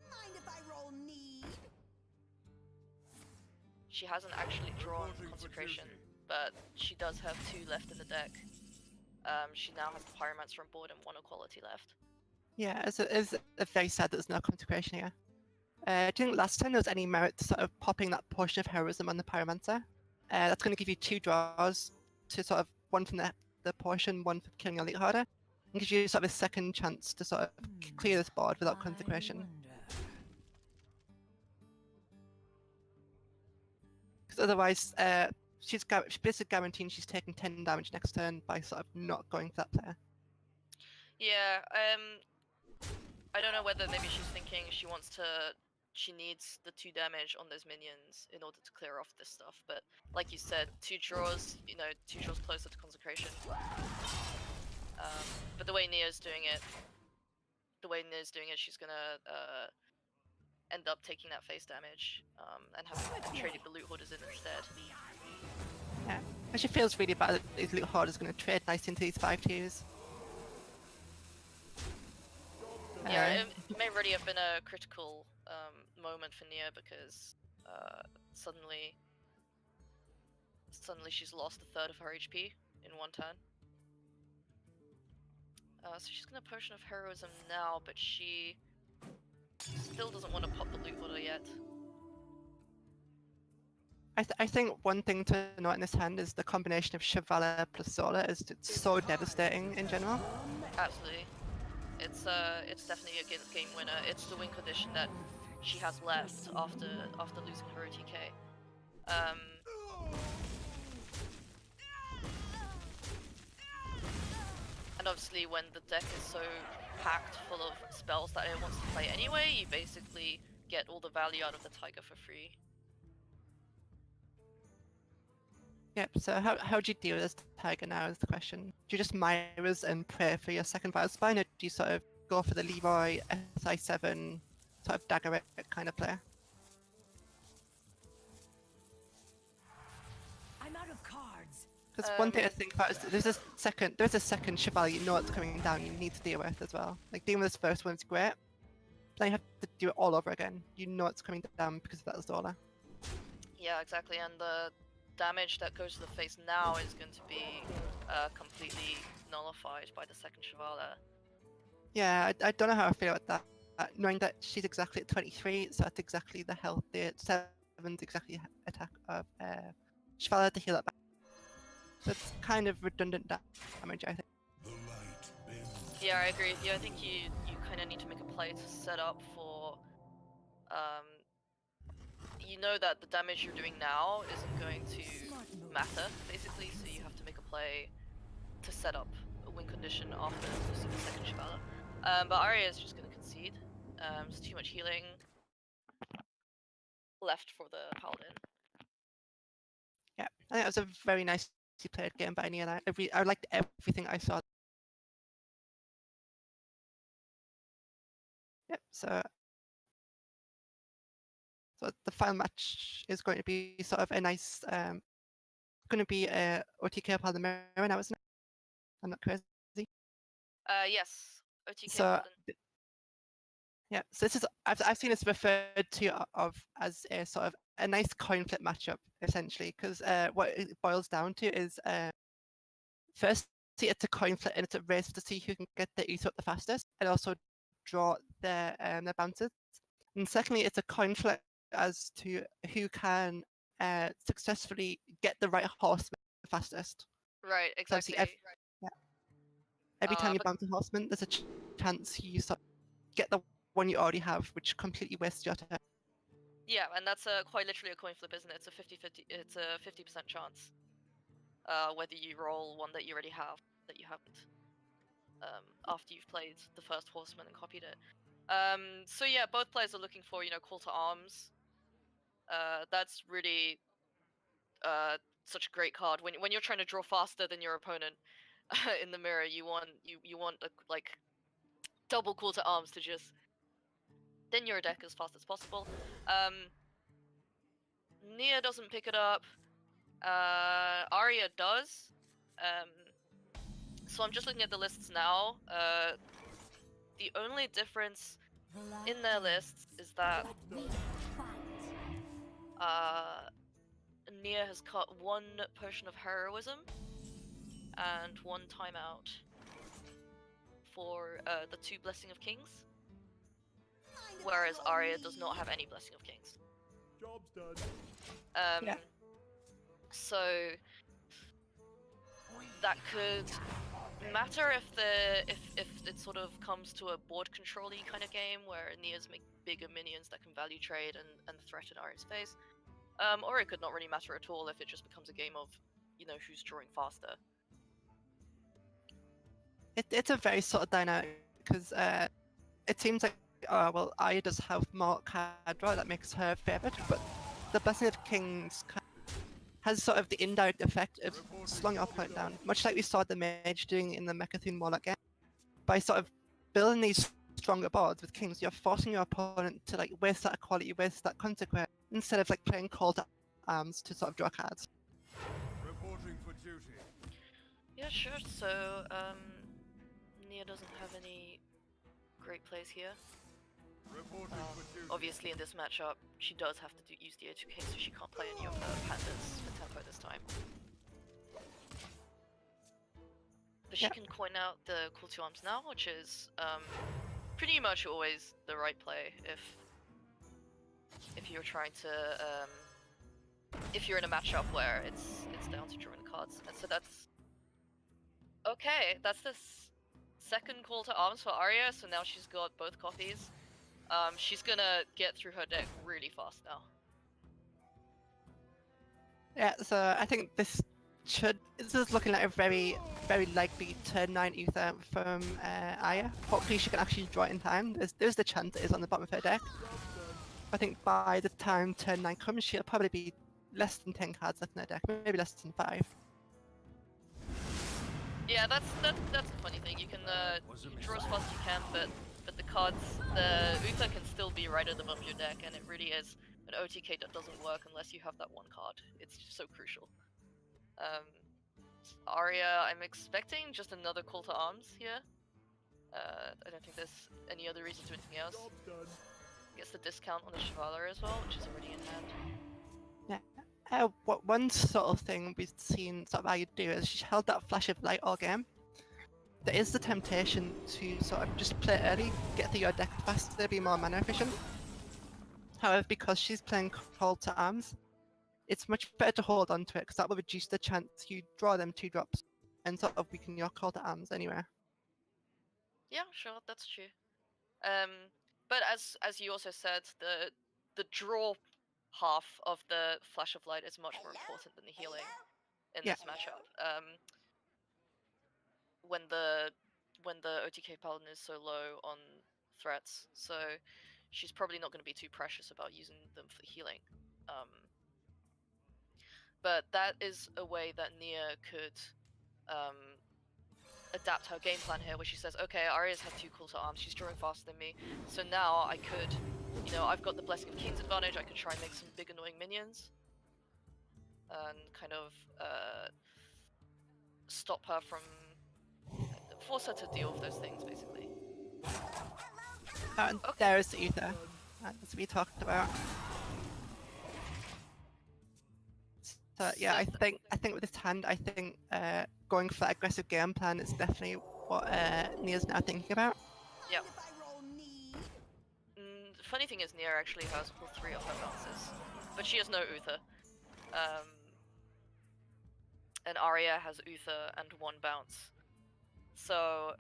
Mind if I roll need? She hasn't actually drawn Consecration, but she does have 2 left in the deck. She now has the Pyromancer on board and 1 equality left. Yeah, it's very sad that there's no Consecration here. Do you think last time there was any merit to sort of popping that portion of heroism on the Pyromancer? That's going to give you 2 draws to sort of, one from the portion, one for killing Elite Harder, and gives you sort of a second chance to sort of clear this board without Consecration. Because otherwise, she's basically guaranteeing she's taking 10 damage next turn by sort of not going for that player. Yeah, I don't know whether maybe she's thinking she needs the 2 damage on those minions in order to clear off this stuff, but like you said, 2 draws, you know, 2 draws closer to Consecration. But the way Nia's doing it, she's gonna end up taking that face damage and having traded the Loot Hoarders in instead. Yeah, and she feels really bad that these Loot Hoarders are going to trade nice into these 5-2s. Yeah, it may really have been a critical moment for Nia because suddenly she's lost a third of her HP in 1 turn. So she's gonna Potion of Heroism now, but she still doesn't want to pop the Loot Hoarder yet. I think one thing to note in this hand is the combination of Chevalia plus Zola is so devastating in general. Absolutely. It's definitely a game winner. It's the win condition that she has left after losing her OTK. And obviously when the deck is so packed full of spells that it wants to play anyway, you basically get all the value out of the Tiger for free. Yep, so how do you deal with this Tiger now is the question. Do you just Myras and pray for your second Vital Spine, or do you sort of go for the Leroy SI7 sort of dagger kind of player? I'm out of cards. Because one thing to think about is there's a second Chevalier you know it's coming down you need to deal with as well. Like dealing with this first one's great. Then you have to do it all over again. You know it's coming down because of that Zola. Yeah, exactly, and the damage that goes to the face now is going to be completely nullified by the second Chevalier. Yeah, I don't know how I feel about that. Knowing that she's exactly at 23, so that's exactly the health. The 7's exactly attack of Chevalier to heal it back. So it's kind of redundant damage, I think. The light bends. Yeah, I agree with you. I think you kind of need to make a play to set up for, you know that the damage you're doing now isn't going to matter, basically, so you have to make a play to set up a win condition after losing the second Chevalier. But Arya is just going to concede. There's too much healing left for the Paladin. Yeah, I think it was a very nicely played game by Nia. I liked everything I saw. Yep, so the final match is going to be sort of a nice, going to be a OTK Paladin mirror now, isn't it? I'm not crazy. Yes, OTK So, Paladin. yeah, so this is I've seen this referred to as a sort of a nice coin flip matchup essentially, because what it boils down to is first it's a coin flip and it's a race to see who can get the Ether up the fastest and also draw their bounces. And secondly, it's a coin flip as to who can successfully get the right horseman the fastest. Right, So obviously exactly. every time you But bounce a horseman, there's a chance you sort of get the one you already have, which completely wastes your turn. yeah, and that's quite literally a coin flip, isn't it? It's a 50-50. It's a 50% chance. Whether you roll one that you already have that you haven't. After you've played the first horseman and copied it. So yeah, both players are looking for call to arms. That's really such a great card when you're trying to draw faster than your opponent in the mirror. You want a, like double call to arms to just thin your deck as fast as possible. Nia doesn't pick it up. Arya does. So I'm just looking at the lists now. The only difference in their lists is that Nia has cut one potion of heroism and one timeout for the 2 Blessing of Kings, whereas Arya does not have any Blessing of Kings. Job's done. Yeah. So that could matter if it sort of comes to a board control-y kind of game where Nia's make bigger minions that can value trade and threaten Arya's face. Or it could not really matter at all if it just becomes a game of, who's drawing faster. It's a very sort of dynamic because it seems like well Arya does have more card draw that makes her favourite, but the Blessing of Kings has sort of the indirect effect of slowing your opponent down, much like we saw the mage doing in the Mechathune Warlock game. By sort of building these stronger boards with kings, you're forcing your opponent to like waste that equality, waste that consequence, instead of like playing call to arms to sort of draw cards. Reporting for duty. Yeah, sure. So, Nia doesn't have any great plays here. Reporting for duty. Obviously, in this matchup, she does have to use the A2K, so she can't play any of her pandas for tempo this time. But she can coin out the Call to Arms now, which is pretty much always the right play if you're trying to if you're in a matchup where it's down to drawing the cards. And so that's okay. That's the second Call to Arms for Arya. So now she's got both copies. She's gonna get through her deck really fast now. Yeah, so I think this is looking like a very, very likely turn 9 ether from Arya. Hopefully she can actually draw it in time. There's the chance it is on the bottom of her deck. I think by the time turn 9 comes, she'll probably be less than 10 cards left in her deck, maybe less than 5. Yeah, that's the funny thing. You can draw as fast as you can, but the cards, the Uther can still be right at the bottom of your deck, and it really is an OTK that doesn't work unless you have that one card. It's just so crucial. Arya, I'm expecting just another call to arms here. I don't think there's any other reason to do anything else. Job's done. Gets the discount on the Chevalier as well, which is already in hand. What one sort of thing we've seen sort of Arya do is she held that flash of light all game. There is the temptation to sort of just play early, get through your deck faster, be more mana efficient. However, because she's playing Call to Arms, it's much better to hold on to it because that will reduce the chance you draw them 2 drops and sort of weaken your Call to Arms anyway. Yeah, sure, that's true. But as you also said, the draw half of the Flash of Light is much more important than the healing in Yeah. this matchup. When the OTK Paladin is so low on threats, so she's probably not going to be too precious about using them for healing. But that is a way that Nia could adapt her game plan here, where she says, okay, Arya's had 2 call to arms, she's drawing faster than me, so now I could, I've got the Blessing of Kings advantage, I could try and make some big annoying minions and kind of stop her from, force her to deal with those things, basically. And Okay. there's the Ether, as we talked about. So yeah, So I think with this hand, I think going for that aggressive game plan is definitely what Nia's now thinking about. Yep. Mind if I roll need? The funny thing is, Nia actually has all 3 of her bounces, but she has no Uther. And Arya has Uther and 1 bounce. So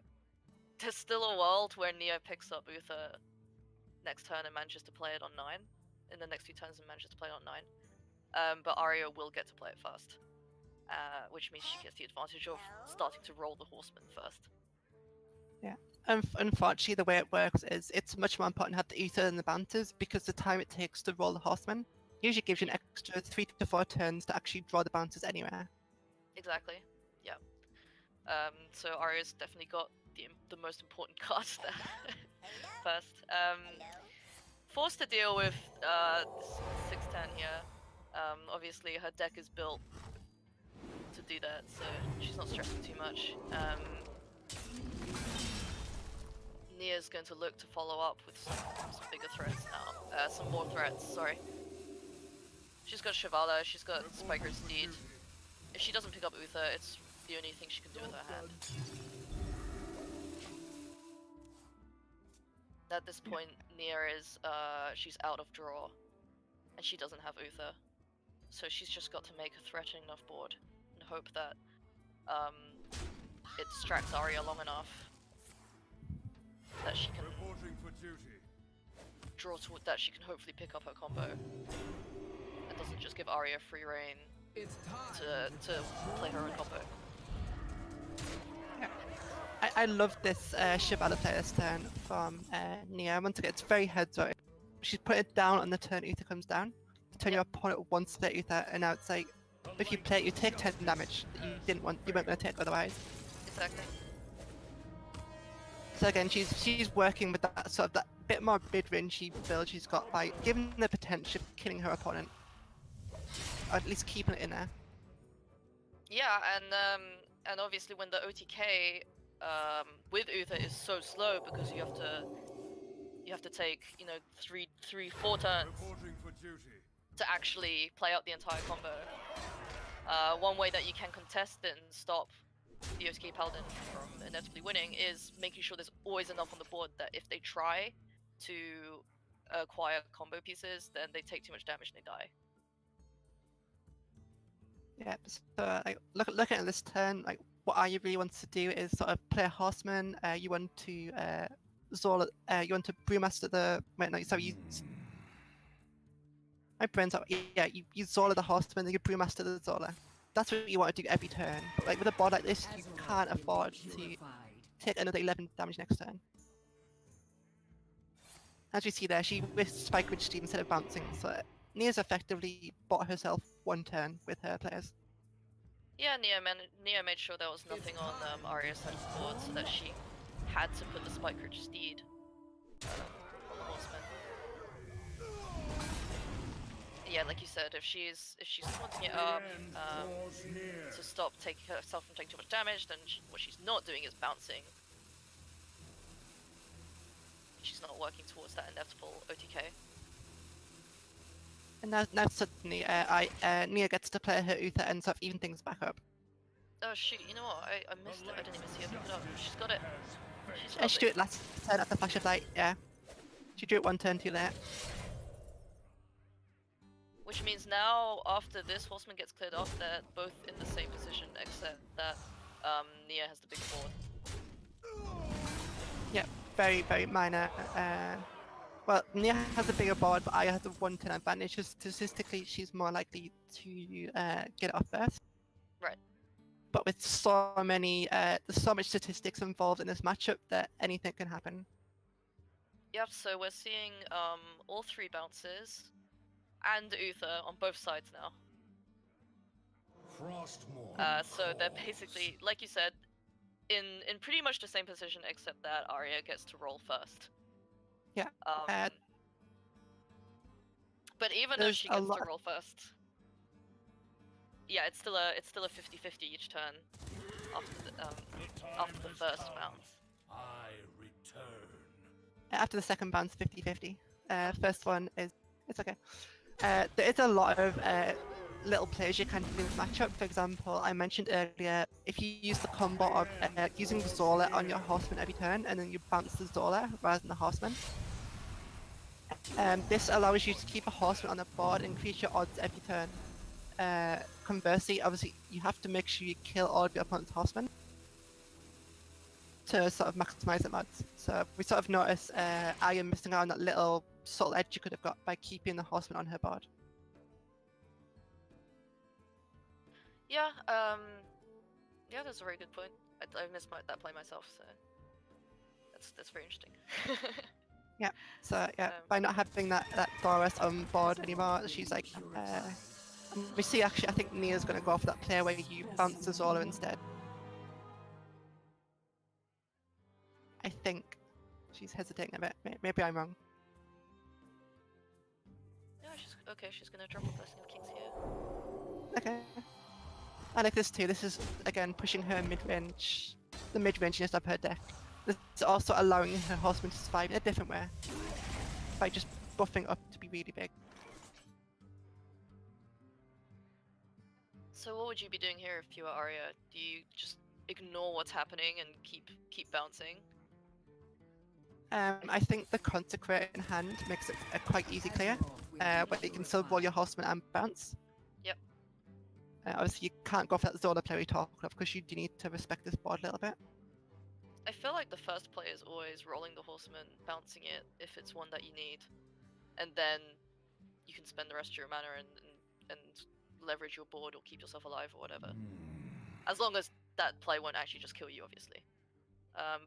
there's still a world where Nia picks up Uther next turn and manages to play it on 9. In the next 2 turns and manages to play it on 9. But Arya will get to play it first. Which means she gets the advantage of starting to roll the horseman first. Unfortunately, the way it works is it's much more important to have the Ether than the bounces because the time it takes to roll the horseman usually gives you an extra 3 to 4 turns to actually draw the bounces anywhere. Exactly. Yeah. So Arya's definitely got the most important cards there first. Forced to deal with this 6-10 here. Obviously her deck is built to do that, so she's not stressing too much. Nia's going to look to follow up with some bigger threats now. Some more threats, sorry. She's got Shivala, she's got Spiker Steed. If she doesn't pick up Uther, it's the only thing she can do with her hand. At this point, Nia is, she's out of draw. And she doesn't have Uther. So she's just got to make a threatening enough board and hope that it distracts Arya long enough that she can Reporting for duty. draw toward that she can hopefully pick up her combo. And doesn't just give Arya free reign to play her own combo. I love this Shivala play this turn from Nia. Once again, it's very heads up. She's put it down on the turn Uther comes down. To turn your opponent with 1 split Uther, and now it's like, if you play it, you take 10 damage that you weren't going to take otherwise. Exactly. So again, she's working with that sort of that bit more mid-rangey build she's got by giving the potential of killing her opponent, or at least keeping it in there. Yeah, and obviously when the OTK with Uther is so slow because you have to take 3-4 turns Reporting for duty. to actually play out the entire combo. One way that you can contest it and stop the OTK Paladin from inevitably winning is making sure there's always enough on the board that if they try to acquire combo pieces, then they take too much damage and they die. Yeah, so like looking at this turn, like what Arya really wants to do is sort of play a horseman. You want to Zola. You want to brewmaster the. Wait, no, sorry. My brain's up. Yeah, you Zola the horseman, then you brewmaster the Zola. That's what you want to do every turn. But like with a board like this, you can't afford to take another 11 damage next turn. As we see there, she with Spike Ridge Steed instead of bouncing, so Nia's effectively bought herself 1 turn with her players. Yeah, Nia made sure there was nothing on Arya's side of the board, so that she had to put the Spike Ridge Steed on the horseman. yeah, like you said, if she's taunting it up to stop taking herself from taking too much damage, then what she's not doing is bouncing. She's not working towards that inevitable OTK. And now suddenly, Nia gets to play her Uther and sort of even things back up. Oh shoot, you know what? I missed it. I didn't even see her pick it up. She's got it. She's She lovely. drew it last turn at the flash of light, yeah. She drew it one turn too late. Which means now, after this horseman gets cleared off, they're both in the same position, except that Nia has the big board. Yeah, very, very minor. Well, Nia has a bigger board, but Arya has a 1 turn advantage. Just statistically, she's more likely to get it off first. Right. But with so many, there's so much statistics involved in this matchup that anything can happen. Yep, so we're seeing all 3 bounces and Uther on both sides now. So they're basically, like you said, in pretty much the same position, except that Arya gets to roll first. Yeah. But even though there's she a gets lot to roll first, yeah, it's still a 50-50 each turn after the first bounce. After the second bounce, 50-50. First one is, it's okay. There is a lot of little plays you can do in this matchup. For example, I mentioned earlier, if you use the combo of using the Zola on your horseman every turn, and then you bounce the Zola rather than the horseman. This allows you to keep a horseman on the board and increase your odds every turn. Conversely, obviously, you have to make sure you kill all of your opponent's horsemen to sort of maximize the odds. So we sort of notice Arya missing out on that little subtle edge you could have got by keeping the horseman on her board. Yeah, yeah, that's a very good point. I missed that play myself, so that's very interesting. So yeah, by not having that Doris on board anymore, she's like, we see actually, I think Nia's going to go for that play where you bounce the Zola instead. I think she's hesitating a bit. Maybe I'm wrong. Yeah, she's gonna drop a Blessing of Kings here. Okay. I like this too. This is again pushing her mid-range, the mid-ranginess of her deck. This is also allowing her horseman to survive in a different way by just buffing up to be really big. So what would you be doing here if you were Arya? Do you just ignore what's happening and keep bouncing? I think the Consecrate in hand makes it a quite easy clear, where you can still roll your horseman and bounce. Yep. Obviously, you can't go for that Zola play we talked of because you do need to respect this board a little bit. I feel like the first play is always rolling the horseman, bouncing it if it's one that you need, and then you can spend the rest of your mana and leverage your board or keep yourself alive or whatever. As long as that play won't actually just kill you, obviously.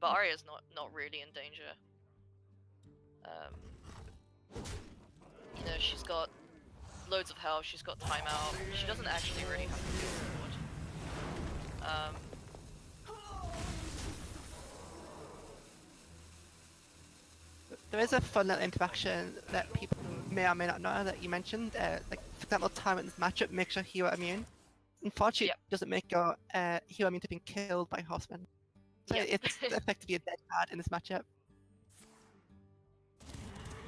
But Arya's not really in danger. You know, she's got loads of health, she's got timeout, she doesn't actually really have to deal with There is a fun little interaction that people may or may not know that you mentioned. Like, for example, time in this matchup makes your hero immune. Unfortunately, Yep. it doesn't make your hero immune to being killed by horsemen. So Yeah. it's effectively a dead card in this matchup.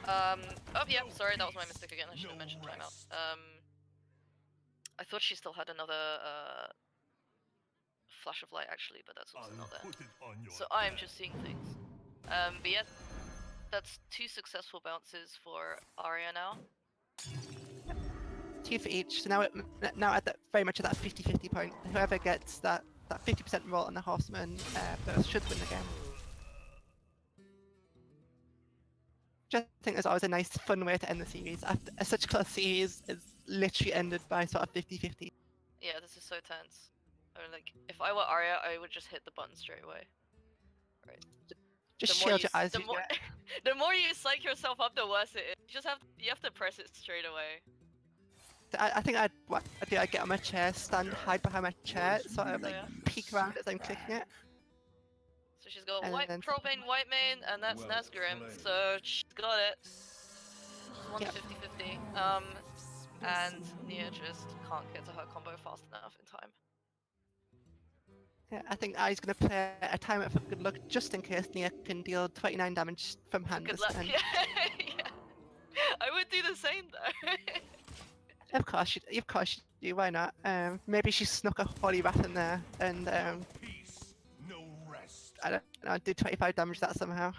Oh yeah, sorry, that was my mistake again, I should have mentioned timeout. I thought she still had another flash of light actually, but that's also not there. So I am just seeing things. But yeah, that's 2 successful bounces for Arya now. 2 for each. So now at that very much at that 50-50 point, whoever gets that 50% roll on the horseman first should win the game. Just think there's always a nice fun way to end the series. After such a close series is literally ended by sort of 50-50. Yeah, this is so tense. I mean, like, if I were Arya, I would just hit the button straight away. Right. Just The more shield you your s- eyes. the you more, get- the more you psych yourself up, the worse it is. You have to press it straight away. I think I'd get on my chair, stand, hide behind my chair, sort of like Yeah. peek around as I'm clicking it. So she's got And white then- Trollbane, white main, and that's Nazgrim. So she's got it. She's won Yep. 50-50. and Nia just can't get to her combo fast enough in time. Yeah, I think I's going to play a timer for good luck just in case Nia can deal 29 damage from For hand good this luck. turn. Yeah. Yeah. I would do the same though. Of course you do. Why not? Maybe she snuck a Holy Wrath in there and Peace, no rest. I don't know, do 25 damage that somehow.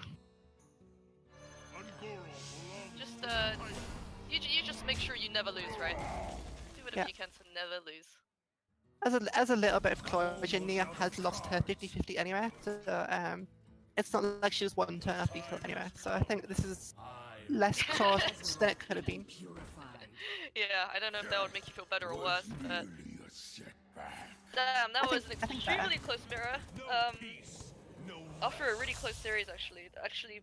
Just you just make sure you never lose, right? Do whatever Yeah. you can to never lose. As a little bit of closure, Nia has lost her 50-50 anyway, so it's not like she was one turn off beat anyway. So I think this is less close than it could have been. Yeah, I don't know if that would make you feel better or worse, but Really a setback. damn, that I was think- an I think better. extremely close mirror. No peace, no After a really close series, actually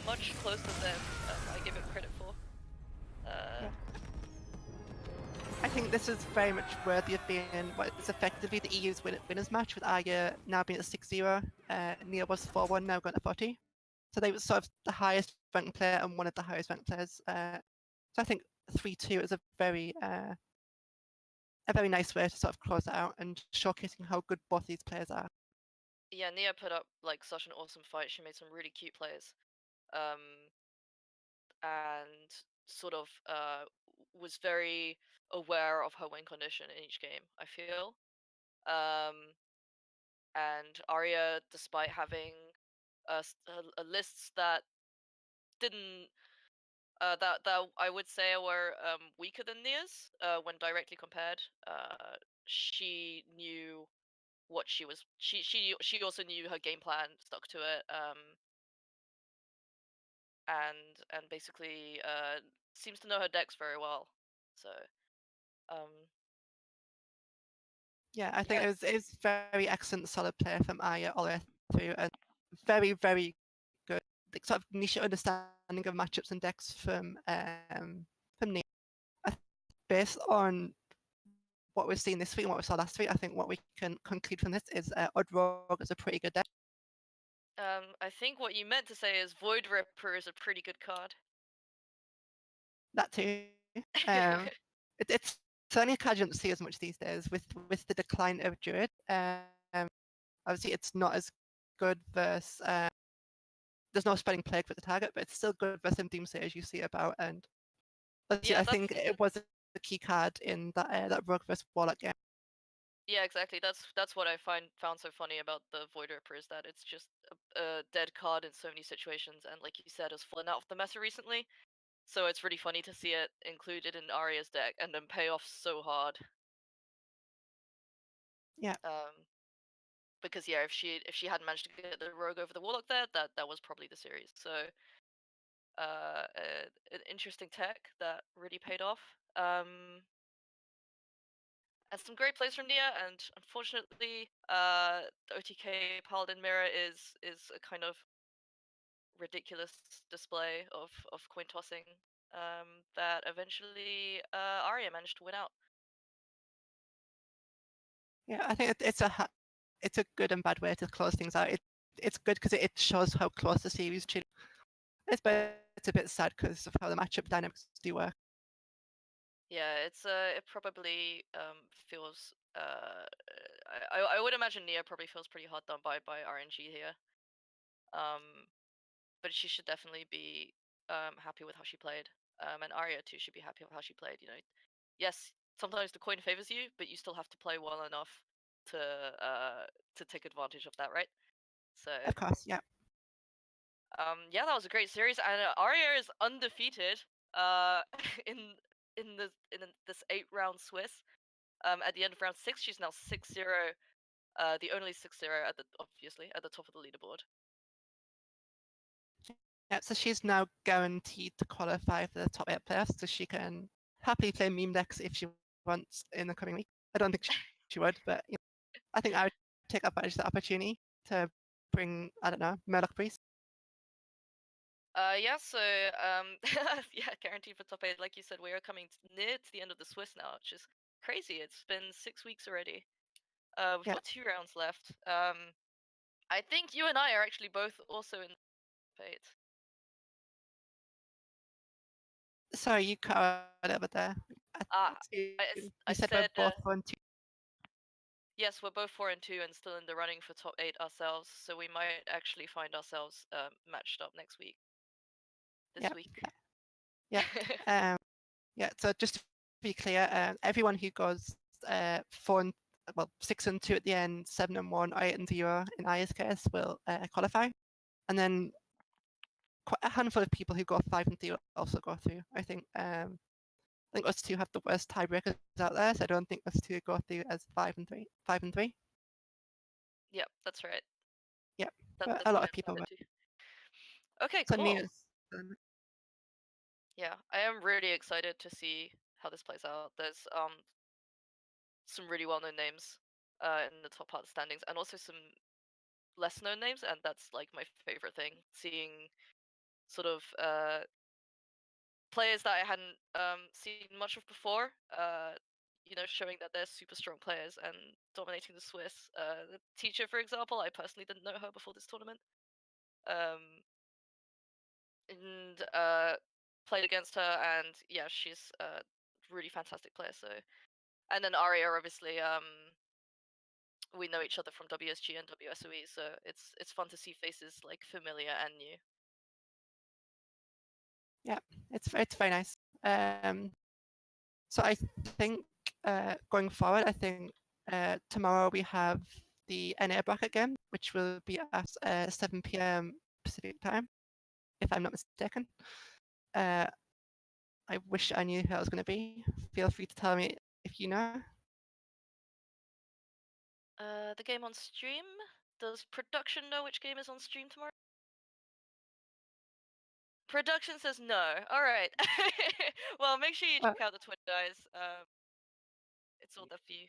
much closer than I give it credit for. Yeah. I think this is very much worthy of being what is effectively the EU's winners match, with Arya now being at 6-0, Nia was 4-1, now going to 40. So they were sort of the highest ranked player and one of the highest ranked players. So I think 3-2 is a very nice way to sort of close it out and showcasing how good both these players are. Yeah, Nia put up like such an awesome fight. She made some really cute plays, and sort of was very aware of her win condition in each game, I feel. And Arya, despite having a lists that didn't that I would say were weaker than Nia's when directly compared, she knew what she was. She also knew her game plan, stuck to it, and basically seems to know her decks very well. So um, Yeah, I think yeah, it was very excellent, solid play from Arya all the way through, and very, very good sort of niche understanding of matchups and decks from Nia. Based on what we've seen this week and what we saw last week, I think what we can conclude from this is Odd Rogue is a pretty good deck. I think what you meant to say is Void Ripper is a pretty good card. That too. It's certainly a card you don't see as much these days with the decline of Druid. Obviously, it's not as good versus. There's no spreading plague for the target, but it's still good versus some Doomsay as you see about. And Yeah, I think it was a key card in that Rogue versus Warlock game. Yeah, exactly. That's what I found so funny about the Void Ripper, is that it's just a dead card in so many situations, and like you said, has fallen out of the meta recently. So it's really funny to see it included in Arya's deck and then pay off so hard. Yeah. Because yeah, if she hadn't managed to get the Rogue over the Warlock there, that was probably the series. So an interesting tech that really paid off. And some great plays from Nia, and unfortunately, the OTK Paladin Mirror is a kind of ridiculous display of coin tossing that eventually Arya managed to win out. Yeah, I think it's a good and bad way to close things out. It's good because it shows how close the series to. It's a bit sad because of how the matchup dynamics do work. Yeah, it probably feels I would imagine Nia probably feels pretty hard done by RNG here. But she should definitely be happy with how she played. And Arya too should be happy with how she played. You know, yes, sometimes the coin favors you, but you still have to play well enough to take advantage of that, right? So Of course, yeah. yeah, that was a great series, and Arya is undefeated in this 8-round Swiss. At the end of round 6, she's now 6-0, the only 6-0 obviously at the top of the leaderboard. Yeah, so she's now guaranteed to qualify for the top 8 playoffs, so she can happily play meme decks if she wants in the coming week. I don't think she would, but you know, I think I would take advantage of the opportunity to bring, I don't know, Murloc Priest. Yeah, so yeah, guaranteed for top 8. Like you said, we are coming near to the end of the Swiss now, which is crazy. It's been 6 weeks already. We've got 2 rounds left. I think you and I are actually both also in top 8. Sorry, you cut out a little bit there. You I said said we're both 4-2. yes, we're both 4-2 and still in the running for top 8 ourselves. So we might actually find ourselves matched up next week. This Yeah, week. yeah. Yeah, so just to be clear, everyone who goes 6-2 at the end, 7-1, or 8-0 in Arya's case will qualify, and then quite a handful of people who go 5-0 also go through. I think us two have the worst tiebreakers out there, so I don't think us two go through as 5-3. 5-3. Yep, that's right. Yeah, That's a lot what of people. I too. Okay, So cool. Nia's, Yeah, I am really excited to see how this plays out. There's some really well-known names in the top part of the standings, and also some less-known names, and that's like my favorite thing. Seeing sort of players that I hadn't seen much of before. You know, showing that they're super strong players and dominating the Swiss. The teacher, for example, I personally didn't know her before this tournament. And played against her, and yeah, she's a really fantastic player. So, and then Arya, obviously, we know each other from WSG and WSOE, so it's fun to see faces like familiar and new. Yeah, it's very nice. So I think going forward, I think tomorrow we have the NA bracket game, which will be at 7 p.m. Pacific time, if I'm not mistaken. I wish I knew who I was going to be. Feel free to tell me if you know. The game on stream. Does production know which game is on stream tomorrow? Production says no. All right. Well, make sure you check out the Twitter, guys. It's all there for you.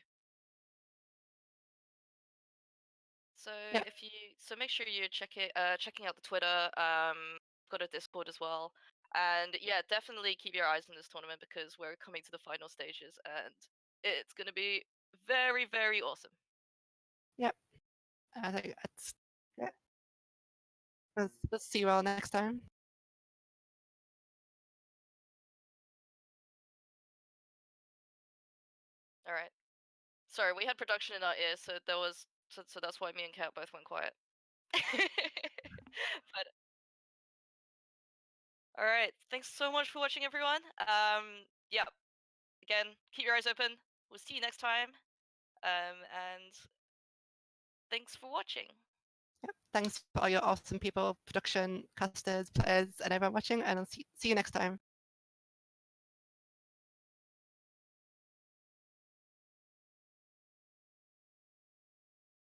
So Yeah. make sure you checking out the Twitter. Got a Discord as well, and yeah, definitely keep your eyes on this tournament because we're coming to the final stages, and it's gonna be very, very awesome. Yep. I think that's yeah. Let's see you all next time. All right. Sorry, we had production in our ears, so so that's why me and Kat both went quiet. But all right, thanks so much for watching, everyone. Yeah, again, keep your eyes open. We'll see you next time. And thanks for watching. Yep. Thanks for all your awesome people, production, casters, players, and everyone watching, and I'll see you next time.